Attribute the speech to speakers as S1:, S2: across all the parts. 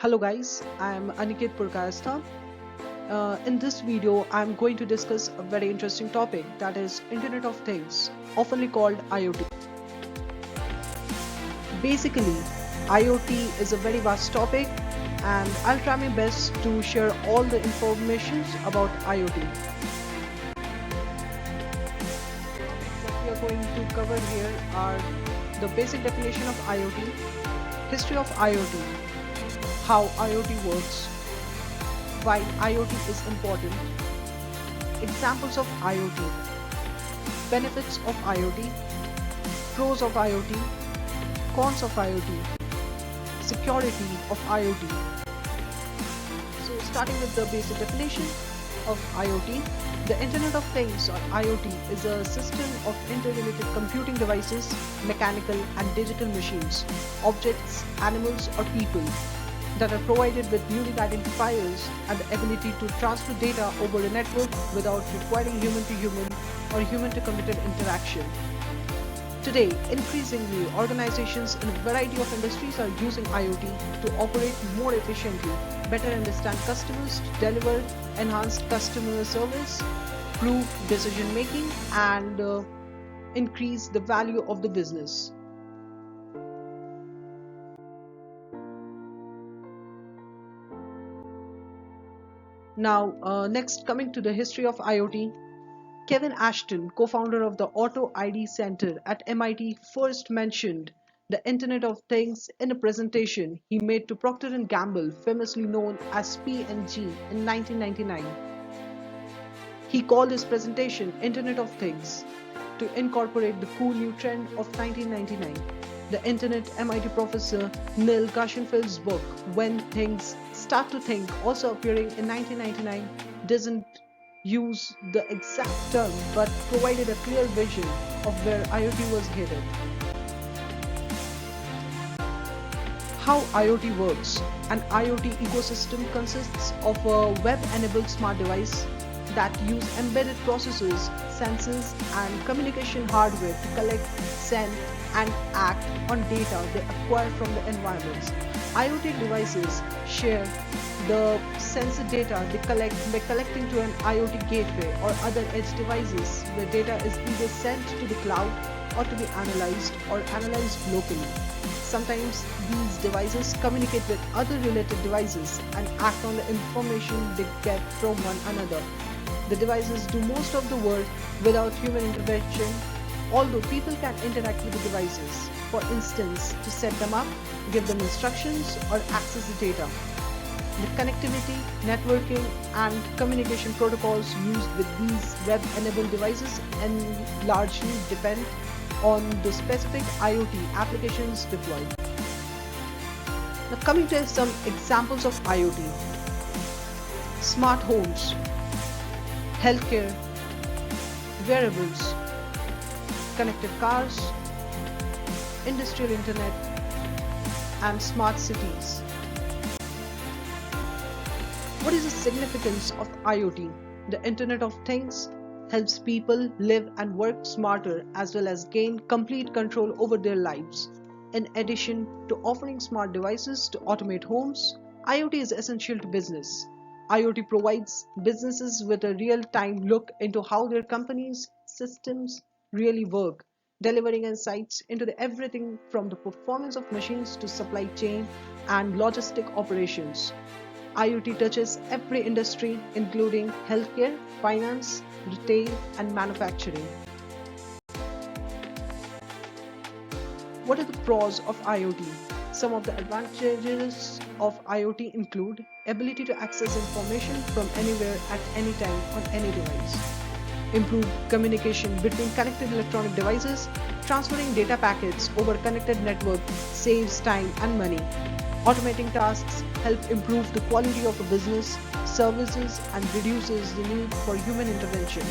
S1: Hello guys, I am Aniket Purkayastha. In this video, I am going to discuss a very interesting topic, that is Internet of Things, oftenly called IoT. Basically, IoT is a very vast topic and I'll try my best to share all the information about IoT. What we are going to cover here are the basic definition of IoT, history of IoT, how IoT works, why IoT is important, examples of IoT, benefits of IoT, pros of IoT, cons of IoT, security of IoT. So starting with the basic definition of IoT, the Internet of Things or IoT is a system of interrelated computing devices, mechanical and digital machines, objects, animals or people that are provided with unique identifiers and the ability to transfer data over a network without requiring human-to-human or human-to-computer interaction. Today, increasingly, organizations in a variety of industries are using IoT to operate more efficiently, better understand customers, to deliver enhanced customer service, improve decision-making, and increase the value of the business. Now, next coming to the history of IoT, Kevin Ashton, co-founder of the Auto ID Center at MIT, first mentioned the Internet of Things in a presentation he made to Procter & Gamble, famously known as P&G, in 1999. He called his presentation Internet of Things to incorporate the cool new trend of 1999. The Internet MIT professor Neil Gershenfeld's book, When Things Start to Think, also appearing in 1999, doesn't use the exact term but provided a clear vision of where IoT was headed. How IoT works. An IoT ecosystem consists of a web-enabled smart device that use embedded processors, sensors, and communication hardware to collect, send, and act on data they acquire from the environments. IoT devices share the sensor data they collect by collecting to an IoT gateway or other edge devices where data is either sent to the cloud or to be analyzed or analyzed locally. Sometimes these devices communicate with other related devices and act on the information they get from one another. The devices do most of the work without human intervention, although people can interact with the devices, for instance, to set them up, give them instructions, or access the data. The connectivity, networking, and communication protocols used with these web-enabled devices and largely depend on the specific IoT applications deployed. Now coming to some examples of IoT. Smart homes, healthcare, wearables, connected cars, industrial internet, and smart cities. What is the significance of IoT? The Internet of Things helps people live and work smarter as well as gain complete control over their lives. In addition to offering smart devices to automate homes, IoT is essential to business. IoT provides businesses with a real-time look into how their companies' systems really work, delivering insights into everything from the performance of machines to supply chain and logistic operations. IoT touches every industry, including healthcare, finance, retail, and manufacturing. What are the pros of IoT? Some of the advantages of IoT include ability to access information from anywhere at any time on any device, improved communication between connected electronic devices, transferring data packets over connected network saves time and money. Automating tasks help improve the quality of a business, services, and reduces the need for human intervention.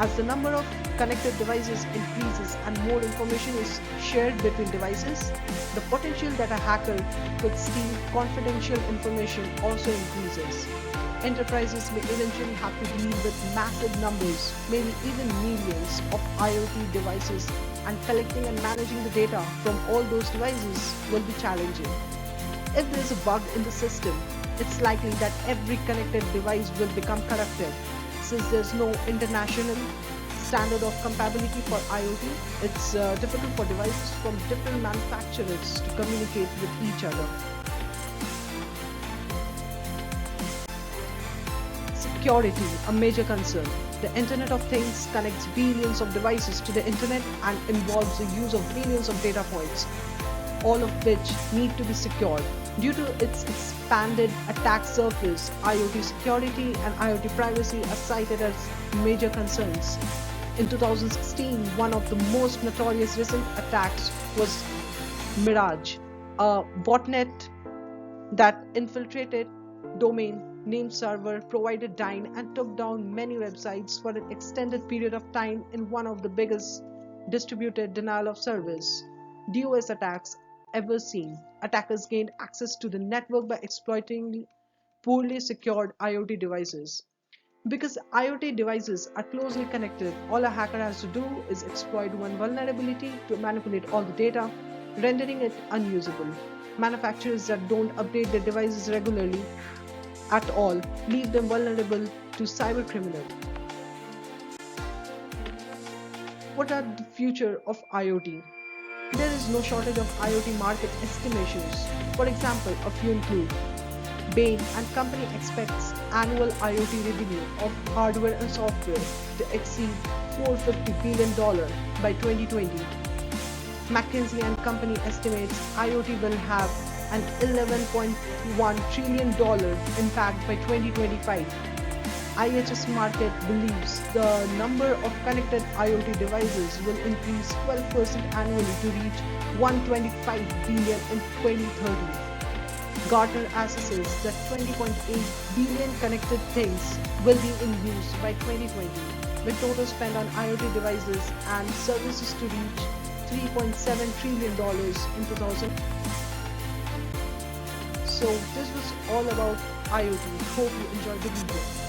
S1: As the number of connected devices increases and more information is shared between devices, the potential that a hacker could steal confidential information also increases. Enterprises may eventually have to deal with massive numbers, maybe even millions of IoT devices and collecting and managing the data from all those devices will be challenging. If there's a bug in the system, it's likely that every connected device will become corrupted. Since there's no international standard of compatibility for IoT, it's difficult for devices from different manufacturers to communicate with each other. Security, a major concern. The Internet of Things connects billions of devices to the Internet and involves the use of billions of data points, all of which need to be secured. Due to its expanded attack surface, IoT security and IoT privacy are cited as major concerns. In 2016, one of the most notorious recent attacks was Mirage, a botnet that infiltrated domain name server, provided DINE, and took down many websites for an extended period of time in one of the biggest distributed denial of service DOS attacks ever seen. Attackers gained access to the network by exploiting poorly secured IoT devices. Because IoT devices are closely connected, all a hacker has to do is exploit one vulnerability to manipulate all the data, rendering it unusable. Manufacturers that don't update their devices regularly at all leave them vulnerable to cybercriminals. What are the future of IoT? There is no shortage of IoT market estimations. For example, a few include Bain and company expects annual IoT revenue of hardware and software to exceed $450 billion by 2020. McKinsey and company estimates IoT will have an $11.1 trillion impact by 2025. IHS Markit believes the number of connected IoT devices will increase 12% annually to reach 125 billion in 2030. Gartner assesses that 20.8 billion connected things will be in use by 2020, with total spend on IoT devices and services to reach $3.7 trillion in 2000. So this was all about IoT. Hope you enjoyed the video.